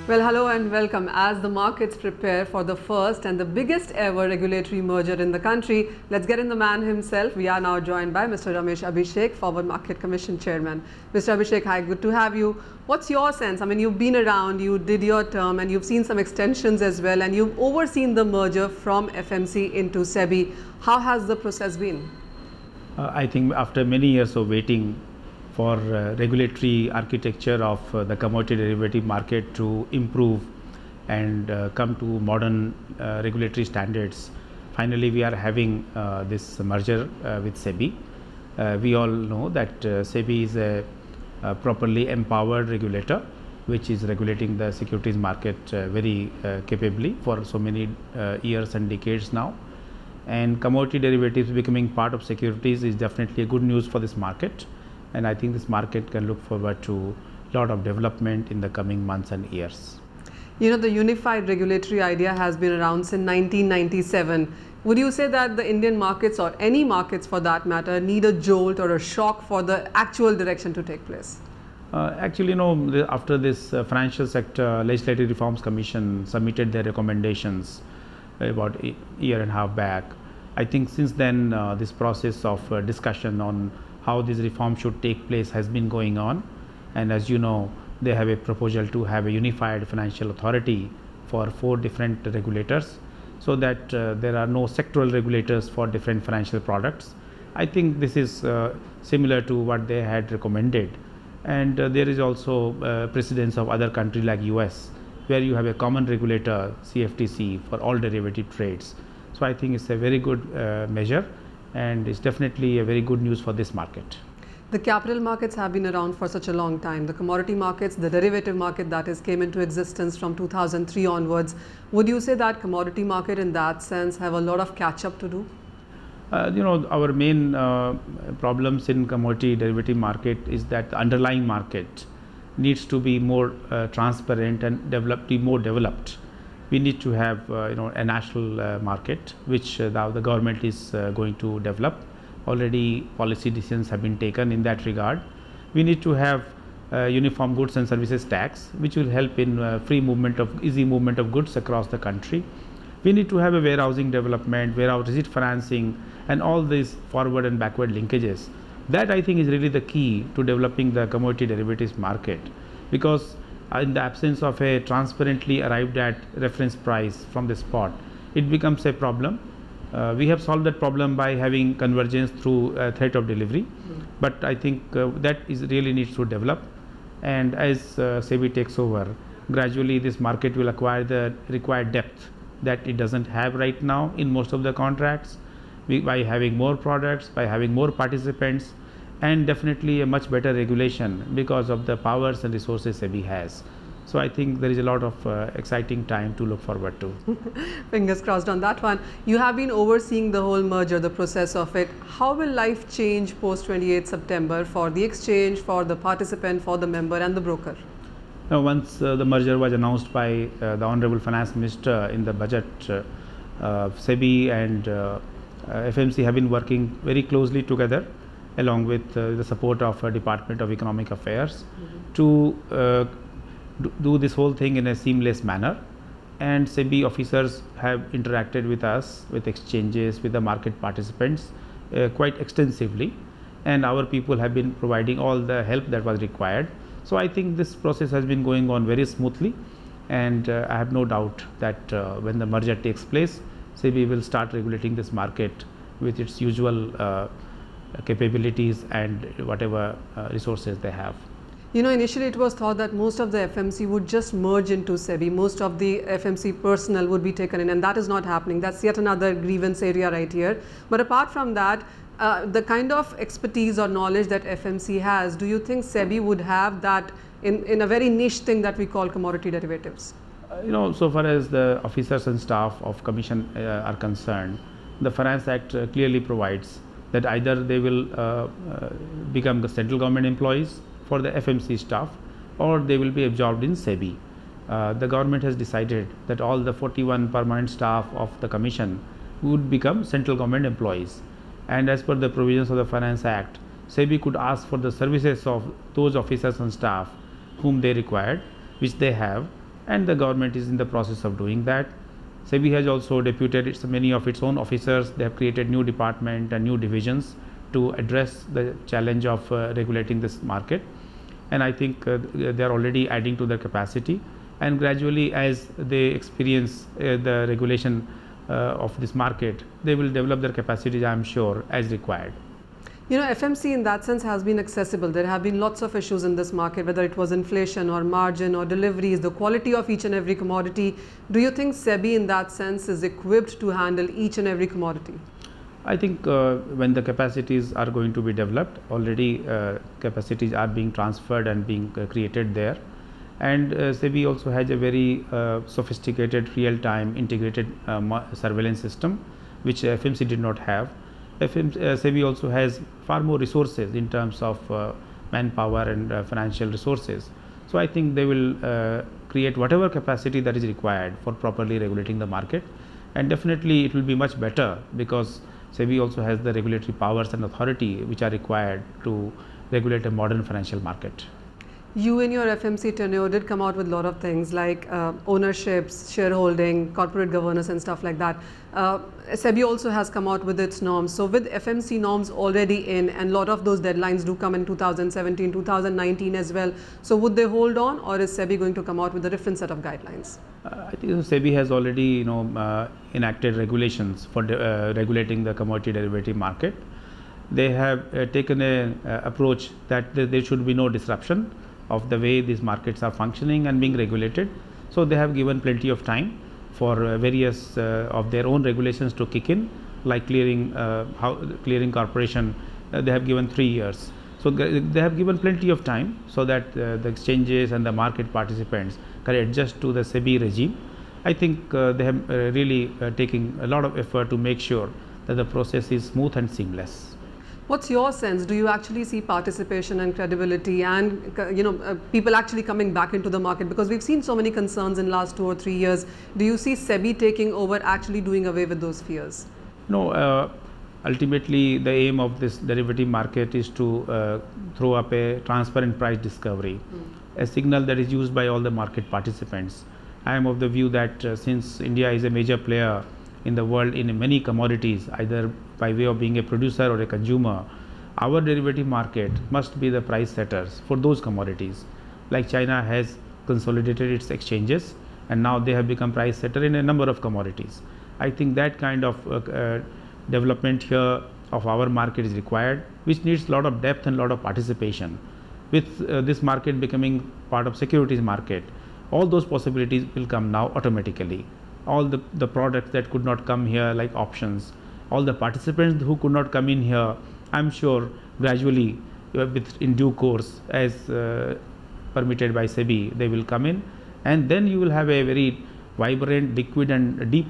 Well, hello and welcome. As the markets prepare for the first and the biggest ever regulatory merger in the country, let's get in the man himself. We are now joined by Mr. Ramesh Abhishek, Forward Market Commission Chairman. Mr. Abhishek, hi, good to have you. What's your sense? I mean, you've been around, you did your term and you've seen some extensions as well, and you've overseen the merger from FMC into SEBI. How has the process been? I think after many years of waiting for regulatory architecture of the commodity derivative market to improve and come to modern regulatory standards, finally we are having this merger with SEBI. We all know that SEBI is a properly empowered regulator which is regulating the securities market very capably for so many years and decades now. And commodity derivatives becoming part of securities is definitely a good news for this market. And I think this market can look forward to a lot of development in the coming months and years. You know, the unified regulatory idea has been around since 1997. Would you say that the Indian markets, or any markets for that matter, need a jolt or a shock for the actual direction to take place? Actually, you know, after this Financial Sector Legislative Reforms Commission submitted their recommendations about a year and a half back, I think since then this process of discussion on how this reform should take place has been going on. And as you know, they have a proposal to have a unified financial authority for 4 different regulators, so that there are no sectoral regulators for different financial products. I think this is similar to what they had recommended. And there is also precedence of other countries like US, where you have a common regulator, CFTC, for all derivative trades. So I think it's a very good measure, and it's definitely a very good news for this market. The capital markets have been around for such a long time. The commodity markets, the derivative market that is came into existence from 2003 onwards. Would you say that commodity market in that sense have a lot of catch up to do? You know, our main problems in commodity derivative market is that the underlying market needs to be more transparent and be more developed. We need to have you know, a national market which the government is going to develop. Already policy decisions have been taken in that regard. We need to have uniform goods and services tax, which will help in easy movement of goods across the country. We need to have a warehousing development, warehouse receipt financing, and all these forward and backward linkages. That I think is really the key to developing the commodity derivatives market, because in the absence of a transparently arrived at reference price from the spot, it becomes a problem. We have solved that problem by having convergence through threat of delivery, but I think that really needs to develop. And as SEBI takes over, gradually this market will acquire the required depth that it doesn't have right now in most of the contracts, by having more products, by having more participants, and definitely a much better regulation because of the powers and resources SEBI has. So I think there is a lot of exciting time to look forward to. Fingers crossed on that one. You have been overseeing the whole merger, the process of it. How will life change post 28th September for the exchange, for the participant, for the member and the broker? Now, once the merger was announced by the Honorable Finance Minister in the budget, SEBI and FMC have been working very closely together, along with the support of Department of Economic Affairs, to do this whole thing in a seamless manner. And SEBI officers have interacted with us, with exchanges, with the market participants quite extensively, and our people have been providing all the help that was required. So I think this process has been going on very smoothly, and I have no doubt that when the merger takes place, SEBI will start regulating this market with its usual capabilities and whatever resources they have. You know, initially it was thought that most of the FMC would just merge into SEBI, most of the FMC personnel would be taken in, and that is not happening. That's yet another grievance area right here. But apart from that, the kind of expertise or knowledge that FMC has, do you think SEBI would have that in a very niche thing that we call commodity derivatives? You know, so far as the officers and staff of Commission are concerned, the Finance Act clearly provides that either they will become the central government employees for the FMC staff, or they will be absorbed in SEBI. The government has decided that all the 41 permanent staff of the Commission would become central government employees. And as per the provisions of the Finance Act, SEBI could ask for the services of those officers and staff whom they required, which they have, and the government is in the process of doing that. SEBI has also deputed many of its own officers. They have created new department and new divisions to address the challenge of regulating this market, and I think they are already adding to their capacity, and gradually as they experience the regulation of this market, they will develop their capacities, I am sure, as required. You know, FMC in that sense has been accessible. There have been lots of issues in this market, whether it was inflation or margin or deliveries, the quality of each and every commodity. Do you think SEBI in that sense is equipped to handle each and every commodity? I think when the capacities are going to be developed, already capacities are being transferred and being created there. And SEBI also has a very sophisticated real-time integrated surveillance system, which FMC did not have. SEBI also has far more resources in terms of manpower and financial resources. So I think they will create whatever capacity that is required for properly regulating the market, and definitely it will be much better because SEBI also has the regulatory powers and authority which are required to regulate a modern financial market. You in your FMC tenure did come out with a lot of things like ownerships, shareholding, corporate governance and stuff like that. SEBI also has come out with its norms. So with FMC norms already in, and a lot of those deadlines do come in 2017, 2019 as well. So would they hold on, or is SEBI going to come out with a different set of guidelines? I think SEBI has already enacted regulations for regulating the commodity derivative market. They have taken an approach that there should be no disruption of the way these markets are functioning and being regulated. So they have given plenty of time for various of their own regulations to kick in, like clearing corporation. They have given 3 years. So they have given plenty of time so that the exchanges and the market participants can adjust to the SEBI regime. I think they have really taken a lot of effort to make sure that the process is smooth and seamless. What's your sense? Do you actually see participation and credibility and people actually coming back into the market? Because we've seen so many concerns in last 2 or 3 years. Do you see SEBI taking over, actually doing away with those fears? No, ultimately the aim of this derivative market is to throw up a transparent price discovery, a signal that is used by all the market participants. I am of the view that since India is a major player in the world in many commodities, either by way of being a producer or a consumer, our derivative market must be the price setters for those commodities. Like China has consolidated its exchanges and now they have become price setter in a number of commodities. I think that kind of development here of our market is required, which needs a lot of depth and a lot of participation. With this market becoming part of securities market, all those possibilities will come now automatically. All the products that could not come here, like options, all the participants who could not come in here, I'm sure gradually in due course, as permitted by SEBI, they will come in, and then you will have a very vibrant, liquid and deep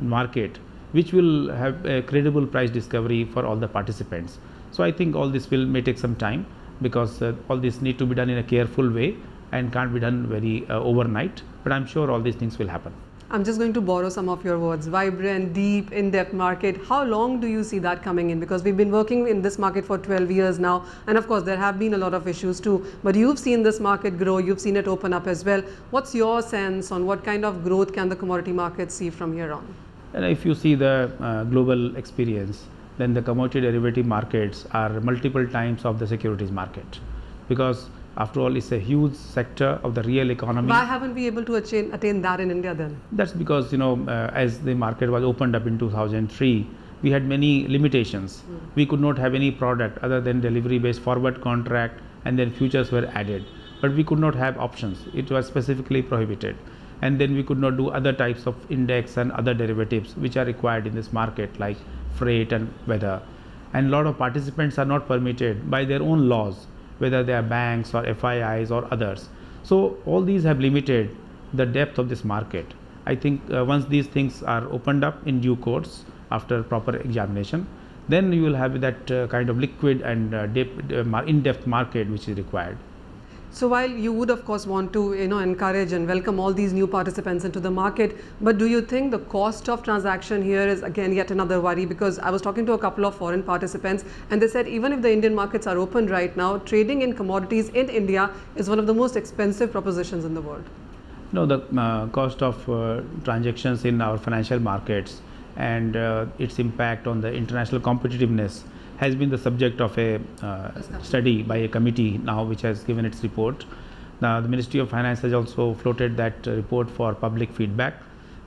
market which will have a credible price discovery for all the participants. So I think all this may take some time, because all this need to be done in a careful way and can't be done very overnight, but I'm sure all these things will happen. I'm just going to borrow some of your words. Vibrant, deep, in-depth market. How long do you see that coming in? Because we've been working in this market for 12 years now. And of course, there have been a lot of issues too. But you've seen this market grow. You've seen it open up as well. What's your sense on what kind of growth can the commodity market see from here on? And if you see the global experience, then the commodity derivative markets are multiple times of the securities market. Because after all, it's a huge sector of the real economy. Why haven't we able to attain that in India then? That's because, as the market was opened up in 2003, we had many limitations. We could not have any product other than delivery-based forward contract, and then futures were added. But we could not have options. It was specifically prohibited. And then we could not do other types of index and other derivatives which are required in this market, like freight and weather. And a lot of participants are not permitted by their own laws, whether they are banks or FIIs or others. So all these have limited the depth of this market. I think once these things are opened up in due course after proper examination, then you will have that kind of liquid and in-depth market which is required. So while you would of course want to encourage and welcome all these new participants into the market, but do you think the cost of transaction here is again yet another worry? Because I was talking to a couple of foreign participants and they said even if the Indian markets are open right now, trading in commodities in India is one of the most expensive propositions in the world. The cost of transactions in our financial markets and its impact on the international competitiveness has been the subject of a study by a committee now which has given its report. Now the Ministry of Finance has also floated that report for public feedback,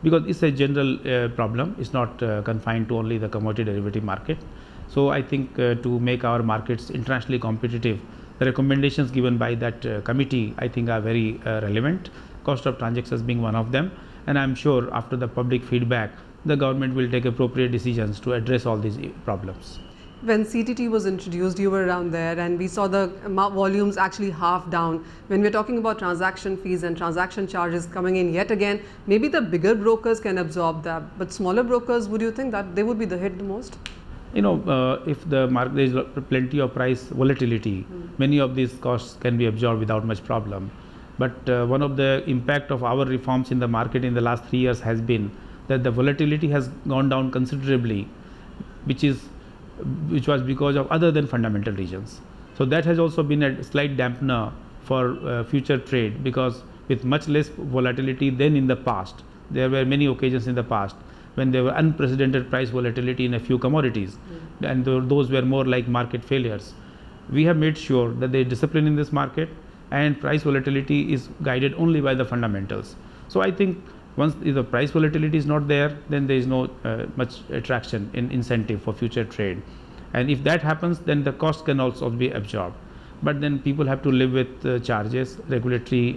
because it's a general problem. It's not confined to only the commodity derivative market. So I think to make our markets internationally competitive, the recommendations given by that committee I think are very relevant, cost of transactions being one of them, and I'm sure after the public feedback the government will take appropriate decisions to address all these problems. When CTT was introduced, you were around there, and we saw the volumes actually half down. When we're talking about transaction fees and transaction charges coming in yet again, maybe the bigger brokers can absorb that, but smaller brokers, would you think that they would be the hit the most? If the market, there is plenty of price volatility, many of these costs can be absorbed without much problem. But one of the impact of our reforms in the market in the last 3 years has been that the volatility has gone down considerably, which was because of other than fundamental reasons. So that has also been a slight dampener for future trade, because with much less volatility than in the past, there were many occasions in the past when there were unprecedented price volatility in a few commodities, and those were more like market failures. We have made sure that there is discipline in this market and price volatility is guided only by the fundamentals. So I think once the price volatility is not there, then there is no much attraction in incentive for future trade, and if that happens, then the cost can also be absorbed. But then people have to live with charges, regulatory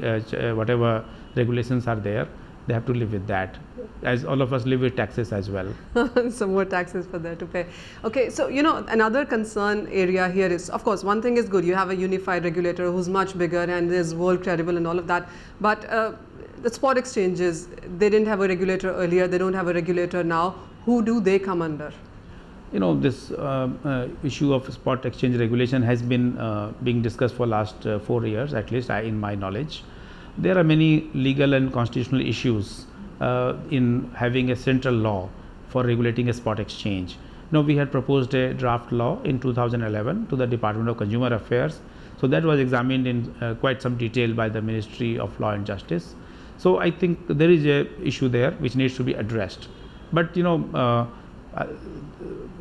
whatever regulations are there, they have to live with that, as all of us live with taxes as well. Some more taxes for there to pay. Okay, so another concern area here is, of course, one thing is good, you have a unified regulator who's much bigger and is world credible and all of that, but the spot exchanges, they didn't have a regulator earlier, they don't have a regulator now. Who do they come under? This issue of spot exchange regulation has been being discussed for last 4 years, at least in my knowledge. There are many legal and constitutional issues in having a central law for regulating a spot exchange. We had proposed a draft law in 2011 to the Department of Consumer Affairs. So that was examined in quite some detail by the Ministry of Law and Justice. So I think there is a issue there which needs to be addressed. But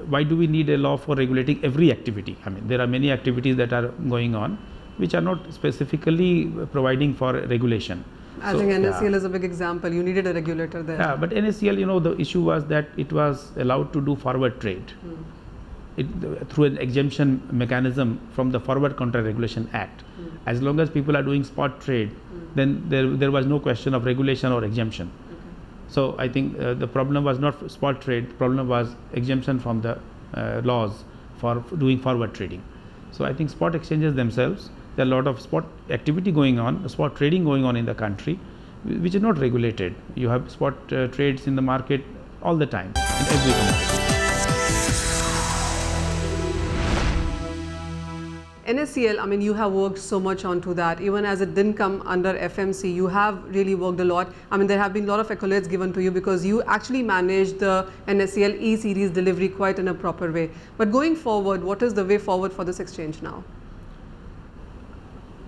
why do we need a law for regulating every activity? I mean, there are many activities that are going on which are not specifically providing for regulation. I think NSCL is a big example. You needed a regulator there. Yeah, but NSCL, the issue was that it was allowed to do forward trade through an exemption mechanism from the Forward Contract Regulation Act. As long as people are doing spot trade, then there was no question of regulation or exemption. So I think the problem was not spot trade, the problem was exemption from the laws for doing forward trading. So I think spot exchanges themselves, there are a lot of spot activity going on, spot trading going on in the country, which is not regulated. You have spot trades in the market all the time, in every commodity. NSCL, I mean, you have worked so much onto that. Even as it didn't come under FMC, you have really worked a lot. I mean, there have been a lot of accolades given to you because you actually managed the NSCL E-Series delivery quite in a proper way. But going forward, what is the way forward for this exchange now?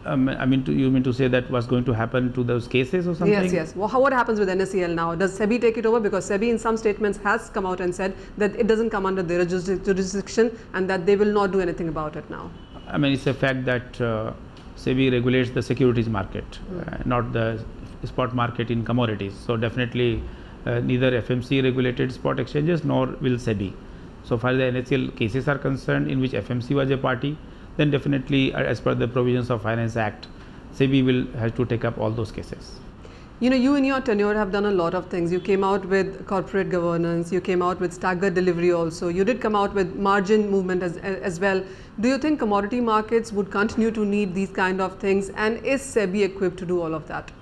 You mean to say that what's going to happen to those cases or something? Yes. Well, what happens with NSCL now? Does SEBI take it over? Because SEBI in some statements has come out and said that it doesn't come under their jurisdiction and that they will not do anything about it now. I mean, it's a fact that SEBI regulates the securities market, not the spot market in commodities. So definitely neither FMC regulated spot exchanges nor will SEBI. So far the NSCL cases are concerned in which FMC was a party, then definitely as per the provisions of Finance Act, SEBI will have to take up all those cases. You in your tenure have done a lot of things. You came out with corporate governance, you came out with staggered delivery also, you did come out with margin movement as well. Do you think commodity markets would continue to need these kind of things, and is SEBI equipped to do all of that?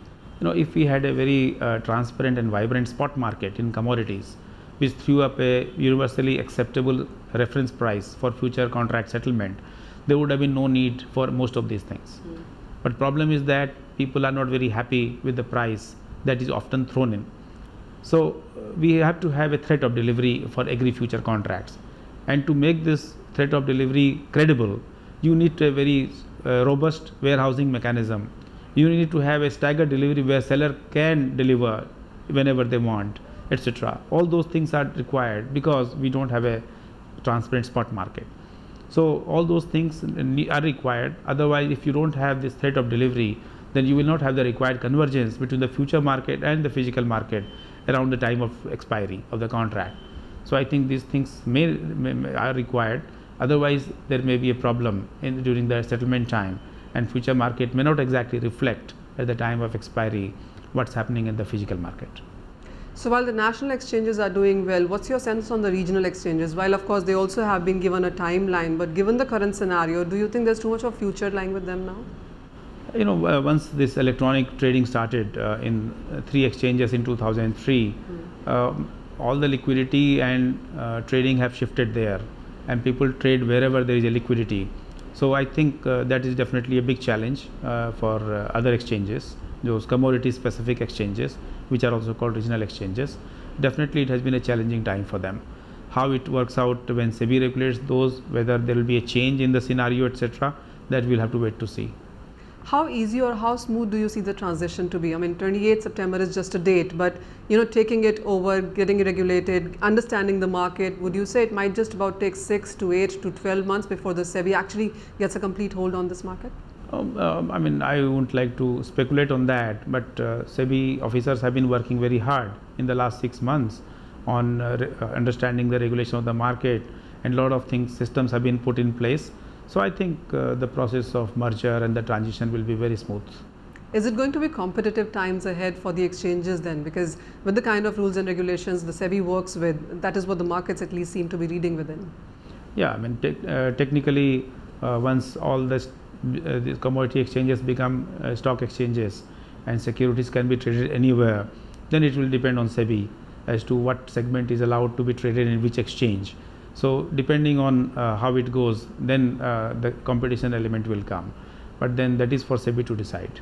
If we had a very transparent and vibrant spot market in commodities, which threw up a universally acceptable reference price for future contract settlement, there would have been no need for most of these things. But problem is that people are not very happy with the price that is often thrown in. So we have to have a threat of delivery for agri future contracts, and to make this threat of delivery credible, you need a very robust warehousing mechanism You need to have a staggered delivery where seller can deliver whenever they want, etc. All those things are required because we don't have a transparent spot market. So all those things are required. Otherwise, if you don't have this threat of delivery, then you will not have the required convergence between the future market and the physical market around the time of expiry of the contract. So I think these things are required. Otherwise, there may be a problem during the settlement time, and future market may not exactly reflect at the time of expiry what's happening in the physical market. So while the national exchanges are doing well, what's your sense on the regional exchanges? While of course they also have been given a timeline, but given the current scenario, do you think there's too much of future lying with them now? You know, once this electronic trading started in 3 exchanges in 2003, all the liquidity and trading have shifted there, and people trade wherever there is a liquidity. So I think that is definitely a big challenge for other exchanges, those commodity specific exchanges, which are also called regional exchanges. Definitely it has been a challenging time for them. How it works out when SEBI regulates those, whether there will be a change in the scenario, etc., that we'll have to wait to see. How easy or how smooth do you see the transition to be? I mean, 28 September is just a date, but you know, taking it over, getting it regulated, understanding the market, would you say it might just about take 6 to 8 to 12 months before the SEBI actually gets a complete hold on this market? I mean, I wouldn't like to speculate on that, but SEBI officers have been working very hard in the last 6 months on understanding the regulation of the market, and a lot of things, systems have been put in place. So I think the process of merger and the transition will be very smooth. Is it going to be competitive times ahead for the exchanges then? Because with the kind of rules and regulations the SEBI works with, that is what the markets at least seem to be reading within. Yeah, I mean, technically, once all the commodity exchanges become stock exchanges and securities can be traded anywhere, then it will depend on SEBI as to what segment is allowed to be traded in which exchange. So depending on how it goes, then the competition element will come, but then that is for SEBI to decide.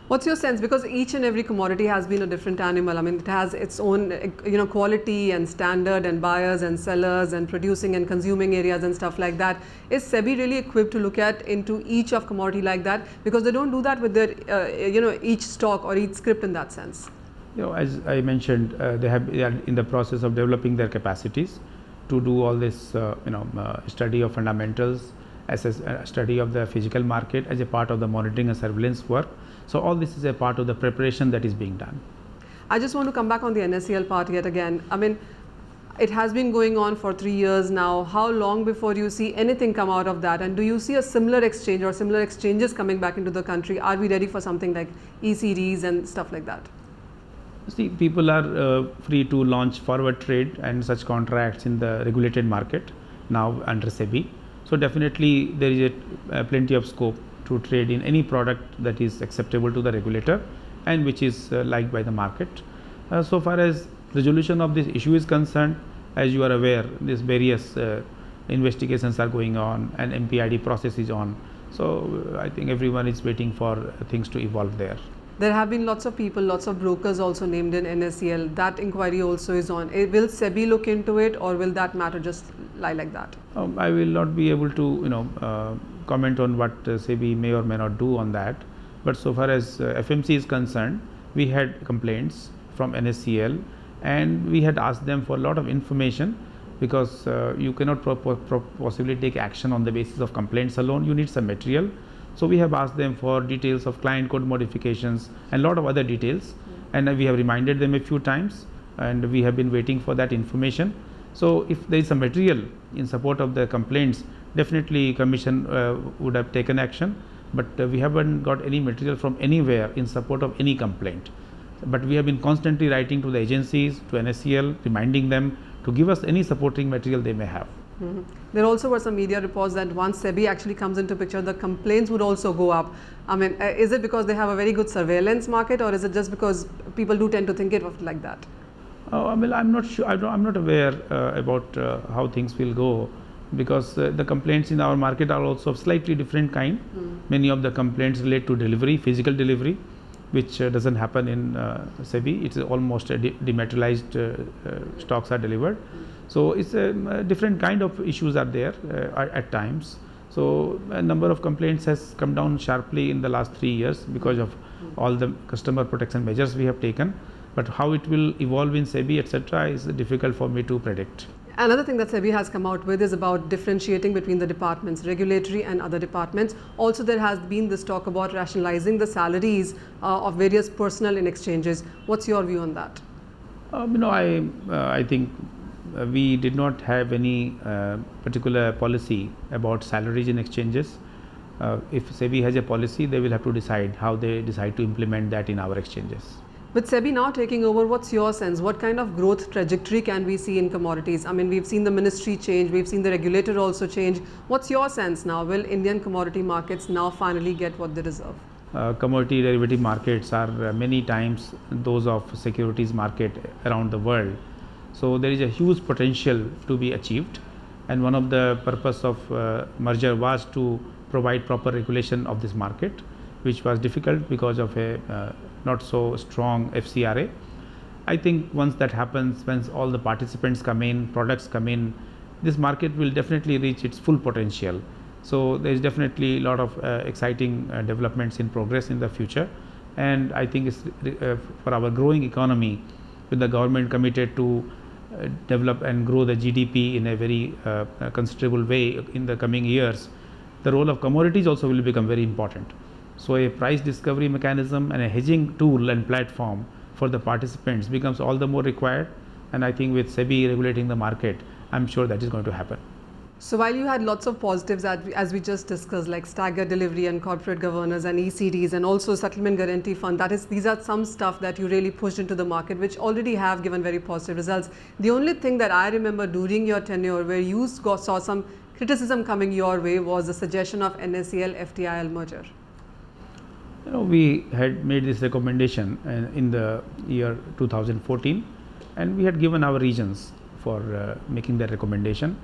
What's your sense? Because each and every commodity has been a different animal. I mean, it has its own, you know, quality and standard and buyers and sellers and producing and consuming areas and stuff like that. Is SEBI really equipped to look at into each of commodity like that? Because they don't do that with their, you know, each stock or each script in that sense. You know, as I mentioned, they are in the process of developing their capacities to do all this, study of fundamentals, study of the physical market as a part of the monitoring and surveillance work. So all this is a part of the preparation that is being done. I just want to come back on the NSEL part yet again. I mean, it has been going on for 3 years now. How long before you see anything come out of that? And do you see a similar exchange or similar exchanges coming back into the country? Are we ready for something like e-series and stuff like that? See, people are free to launch forward trade and such contracts in the regulated market now under SEBI. So definitely there is plenty of scope to trade in any product that is acceptable to the regulator and which is liked by the market. So far as resolution of this issue is concerned, as you are aware, these various investigations are going on and MPID process is on. So I think everyone is waiting for things to evolve there. There have been lots of people, lots of brokers also named in NSEL. That inquiry also is on. Will SEBI look into it, or will that matter just lie like that? I will not be able to, comment on what SEBI may or may not do on that. But so far as FMC is concerned, we had complaints from NSEL, and we had asked them for a lot of information, because you cannot possibly take action on the basis of complaints alone. You need some material. So we have asked them for details of client code modifications and a lot of other details, and we have reminded them a few times, and we have been waiting for that information. So if there is some material in support of the complaints, definitely Commission would have taken action, but we haven't got any material from anywhere in support of any complaint. But we have been constantly writing to the agencies, to NSEL, reminding them to give us any supporting material they may have. Mm-hmm. There also were some media reports that once SEBI actually comes into picture, the complaints would also go up. I mean, is it because they have a very good surveillance market, or is it just because people do tend to think it like that? Well, I'm not sure. I'm not aware about how things will go, because the complaints in our market are also of slightly different kind. Many of the complaints relate to delivery, physical delivery, which doesn't happen in SEBI. It's almost dematerialized stocks are delivered. So it's a different kind of issues are there at times. So a number of complaints has come down sharply in the last 3 years because of all the customer protection measures we have taken. But how it will evolve in SEBI, etc., is difficult for me to predict. Another thing that SEBI has come out with is about differentiating between the departments, regulatory and other departments. Also, there has been this talk about rationalizing the salaries of various personnel in exchanges. What's your view on that? I think we did not have any particular policy about salaries in exchanges. If SEBI has a policy, they will have to decide how they decide to implement that in our exchanges. With SEBI now taking over, what's your sense? What kind of growth trajectory can we see in commodities? I mean, we've seen the ministry change, we've seen the regulator also change. What's your sense now? Will Indian commodity markets now finally get what they deserve? Commodity derivative markets are many times those of securities market around the world. So there is a huge potential to be achieved, and one of the purpose of merger was to provide proper regulation of this market, which was difficult because of a not so strong FCRA. I think once that happens, once all the participants come in, products come in, this market will definitely reach its full potential. So there is definitely a lot of exciting developments in progress in the future, and I think it's for our growing economy, with the government committed to develop and grow the GDP in a very considerable way in the coming years, the role of commodities also will become very important. So a price discovery mechanism and a hedging tool and platform for the participants becomes all the more required, and I think with SEBI regulating the market, I'm sure that is going to happen. So while you had lots of positives as we just discussed, like staggered delivery and corporate governance and ECDs and also settlement guarantee fund, these are some stuff that you really pushed into the market, which already have given very positive results. The only thing that I remember during your tenure where you saw some criticism coming your way was the suggestion of NSEL-FTIL merger. We had made this recommendation in the year 2014, and we had given our reasons for making that recommendation.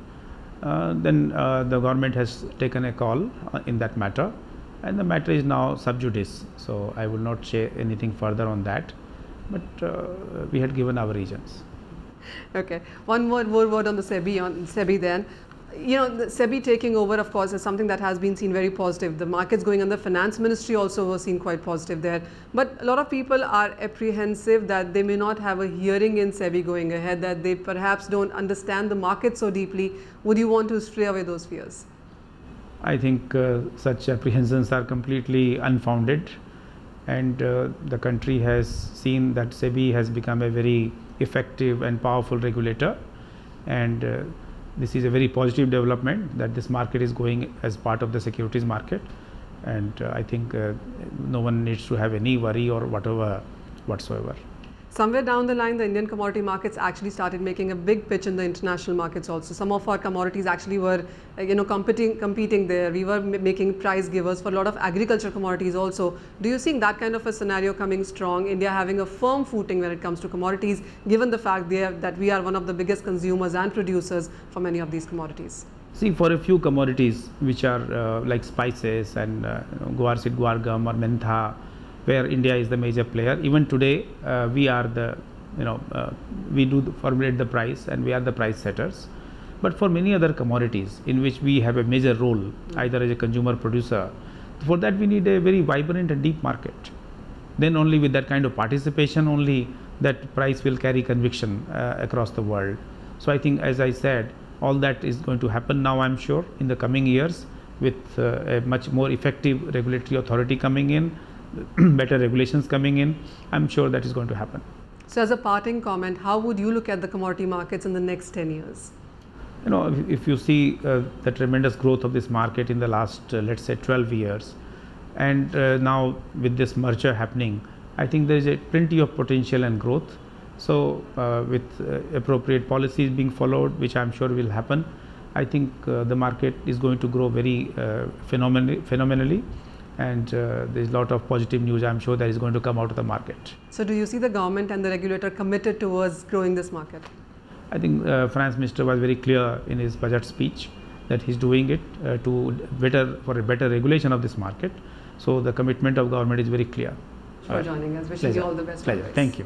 Then the government has taken a call in that matter, and the matter is now sub judice. So I will not say anything further on that, but we had given our reasons. Okay, one more word on the SEBI then. The SEBI taking over, of course, is something that has been seen very positive. The markets going on, the finance ministry also was seen quite positive there. But a lot of people are apprehensive that they may not have a hearing in SEBI going ahead, that they perhaps don't understand the market so deeply. Would you want to stray away those fears? I think such apprehensions are completely unfounded, and the country has seen that SEBI has become a very effective and powerful regulator, and this is a very positive development that this market is going as part of the securities market, and I think no one needs to have any worry or whatsoever. Somewhere down the line, the Indian commodity markets actually started making a big pitch in the international markets also. Some of our commodities actually were competing there. We were making price givers for a lot of agriculture commodities also. Do you see that kind of a scenario coming strong, India having a firm footing when it comes to commodities, given the fact that we are one of the biggest consumers and producers for many of these commodities? See, for a few commodities which are like spices and guar seed, guar gum or mentha, where India is the major player, even today we are the, we do formulate the price and we are the price setters. But for many other commodities in which we have a major role, either as a consumer producer, for that we need a very vibrant and deep market. Then only with that kind of participation only that price will carry conviction across the world. So I think, as I said, all that is going to happen now, I'm sure, in the coming years, with a much more effective regulatory authority coming in, better regulations coming in. I'm sure that is going to happen. So as a parting comment, how would you look at the commodity markets in the next 10 years? If you see the tremendous growth of this market in the last, let's say, 12 years, and now with this merger happening, I think there is plenty of potential and growth. So with appropriate policies being followed, which I'm sure will happen, I think the market is going to grow very phenomenally. And there is a lot of positive news, I'm sure, that is going to come out of the market. So do you see the government and the regulator committed towards growing this market? I think Finance Minister was very clear in his budget speech that he's doing it for a better regulation of this market. So the commitment of government is very clear. For joining us. Wishing you all the best. Pleasure. Thank you.